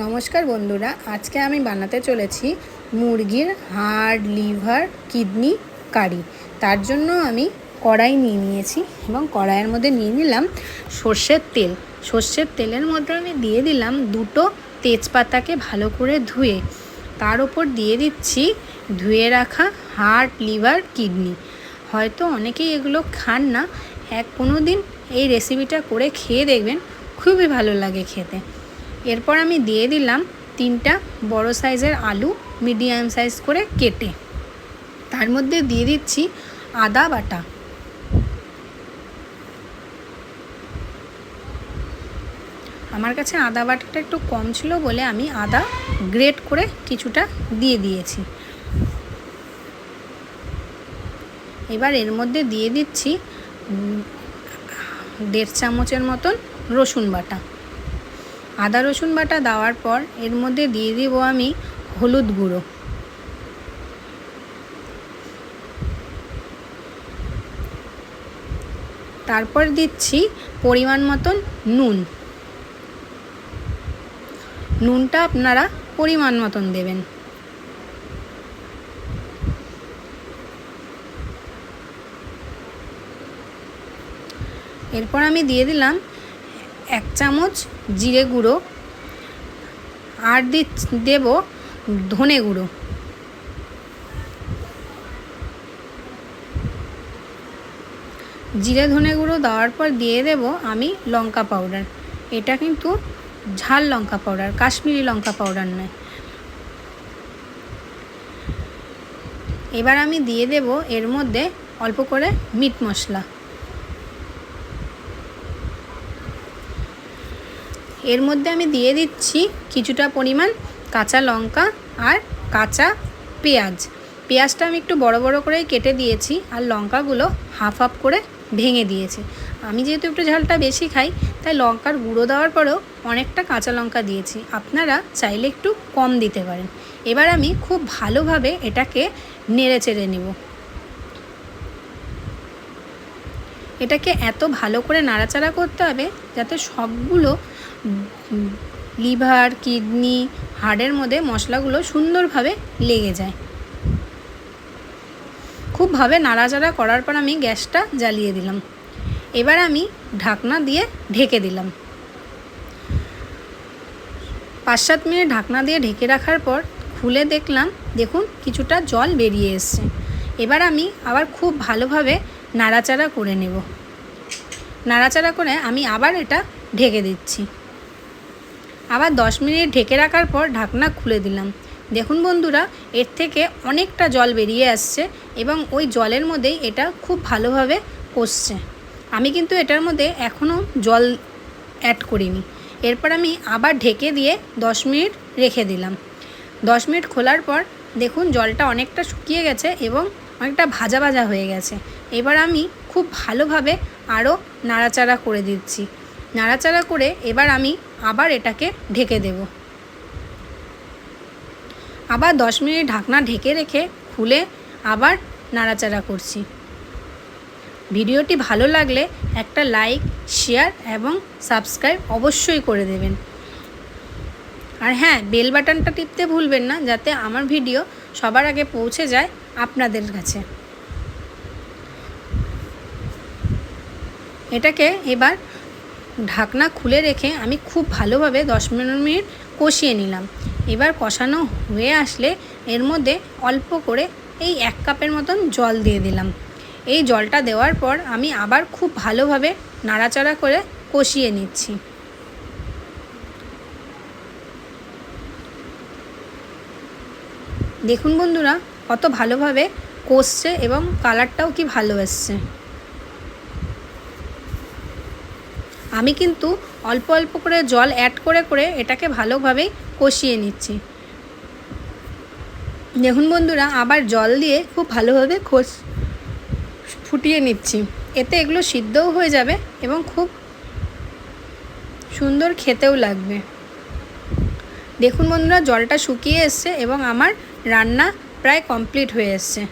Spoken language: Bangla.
নমস্কার বন্ধুরা, আজকে আমি বানাতে চলেছি মুরগির হাড়, লিভার, কিডনি কারি। তার জন্য আমি কড়াই নিয়ে নিয়েছি এবং কড়াইয়ের মধ্যে নিয়ে নিলাম সর্ষের তেল। সর্ষের তেলের মধ্যে আমি দিয়ে দিলাম দুটো তেজপাতাকে ভালো করে ধুয়ে। তার উপর দিয়ে দিচ্ছি ধুয়ে রাখা হাড়, লিভার, কিডনি। হয়তো অনেকেই এগুলো খান না, কোনো দিন এই রেসিপিটা করে খেয়ে দেখবেন, খুবই ভালো লাগে খেতে। এরপর আমি দিয়ে দিলাম 3টা বড় সাইজের আলু, মিডিয়াম সাইজ করে কেটে। তার মধ্যে দিয়ে দিচ্ছি আদা বাটা। আমার কাছে আদা বাটাটা একটু কম ছিল বলে আমি আদা গ্রেট করে কিছুটা দিয়ে দিয়েছি। এবার এর মধ্যে দিয়ে দিচ্ছি 1.5 চামচের মতন রসুন বাটা। আদা রসুন বাটা দেওয়ার পর এর মধ্যে দিয়ে দিব আমি হলুদ গুঁড়ো, তারপর দিচ্ছি পরিমাণ মতন নুন। নুনটা আপনারা পরিমাণ মতন দেবেন। এরপর আমি দিয়ে দিলাম 1 চামচ জিরে গুঁড়ো আর দেব ধনে গুঁড়ো। জিরে ধনে গুঁড়ো দেওয়ার পর দিয়ে দেব আমি লঙ্কা পাউডার। এটা কিন্তু ঝাল লঙ্কা পাউডার, কাশ্মীরি লঙ্কা পাউডার নয়। এবার আমি দিয়ে দেব এর মধ্যে অল্প করে মিট মশলা। এর মধ্যে আমি দিয়ে দিচ্ছি কিছুটা পরিমাণ কাঁচা লঙ্কা আর কাঁচা পেঁয়াজ। পেঁয়াজটা আমি একটু বড় বড় করে কেটে দিয়েছি আর লঙ্কাগুলো হাফ হাফ করে ভেঙে দিয়েছি। আমি যেহেতু একটু ঝালটা বেশি খাই, তাই লঙ্কার গুঁড়ো দেওয়ার পরেও অনেকটা কাঁচা লঙ্কা দিয়েছি। আপনারা চাইলে একটু কম দিতে পারেন। এবার আমি খুব ভালোভাবে এটাকে নেড়ে চেড়ে নেব। এটাকে এত ভালো করে নাড়াচাড়া করতে হবে যাতে সবগুলো লিভার, কিডনি, হাড়ের মধ্যে মশলাগুলো সুন্দরভাবে লেগে যায়। খুবভাবে নাড়াচাড়া করার পর আমি গ্যাসটা জ্বালিয়ে দিলাম। এবার আমি ঢাকনা দিয়ে ঢেকে দিলাম। 5-7 মিনিট ঢাকনা দিয়ে ঢেকে রাখার পর খুলে দেখলাম, দেখুন কিছুটা জল বেরিয়ে এসছে। এবার আমি আবার খুব ভালোভাবে নাড়াচাড়া করে নেব। নাড়াচাড়া করে আমি আবার এটা ঢেকে দিচ্ছি। আবার 10 মিনিট ঢেকে রাখার পর ঢাকনা খুলে দিলাম। দেখুন বন্ধুরা, এর থেকে অনেকটা জল বেরিয়ে আসছে এবং ওই জলের মধ্যেই এটা খুব ভালোভাবে কষছে। আমি কিন্তু এটার মধ্যে এখনও জল অ্যাড করিনি। এরপর আমি আবার ঢেকে দিয়ে 10 মিনিট রেখে দিলাম। 10 মিনিট খোলার পর দেখুন জলটা অনেকটা শুকিয়ে গেছে এবং অনেকটা ভাজা ভাজা হয়ে গেছে। এবার আমি খুব ভালোভাবে আরও নাড়াচাড়া করে দিচ্ছি। নাড়াচাড়া করে এবার আমি আবার এটাকে ঢেকে দেব। আবার 10 মিনিট ঢাকনা ঢেকে রেখে খুলে আবার নাড়াচাড়া করছি। ভিডিওটি ভালো লাগলে একটা লাইক, শেয়ার এবং সাবস্ক্রাইব অবশ্যই করে দেবেন। আর হ্যাঁ, বেল বাটনটা টিপতে ভুলবেন না, যাতে আমার ভিডিও সবার আগে পৌঁছে যায় আপনাদের কাছে। এটাকে এবার ঢাকনা খুলে রেখে আমি খুব ভালোভাবে 10 মিনিট কষিয়ে নিলাম। এবার কষানো হয়ে আসলে এর মধ্যে অল্প করে এই 1 কাপের মতন জল দিয়ে দিলাম। এই জলটা দেওয়ার পর আমি আবার খুব ভালোভাবে নাড়াচাড়া করে কষিয়ে নিচ্ছি। দেখুন বন্ধুরা, কত ভালোভাবে কষছে এবং কালারটাও কি ভালো এসছে। আমি কিন্তু অল্প অল্প করে জল অ্যাড করে করে এটাকে ভালোভাবেই কষিয়ে নিচ্ছি। দেখুন বন্ধুরা, আবার জল দিয়ে খুব ভালোভাবে ফুটিয়ে নিচ্ছি। এতে এগুলো সিদ্ধও হয়ে যাবে এবং খুব সুন্দর খেতেও লাগবে। দেখুন বন্ধুরা, জলটা শুকিয়ে এসছে এবং আমার রান্না প্রায় কমপ্লিট হয়ে এসছে।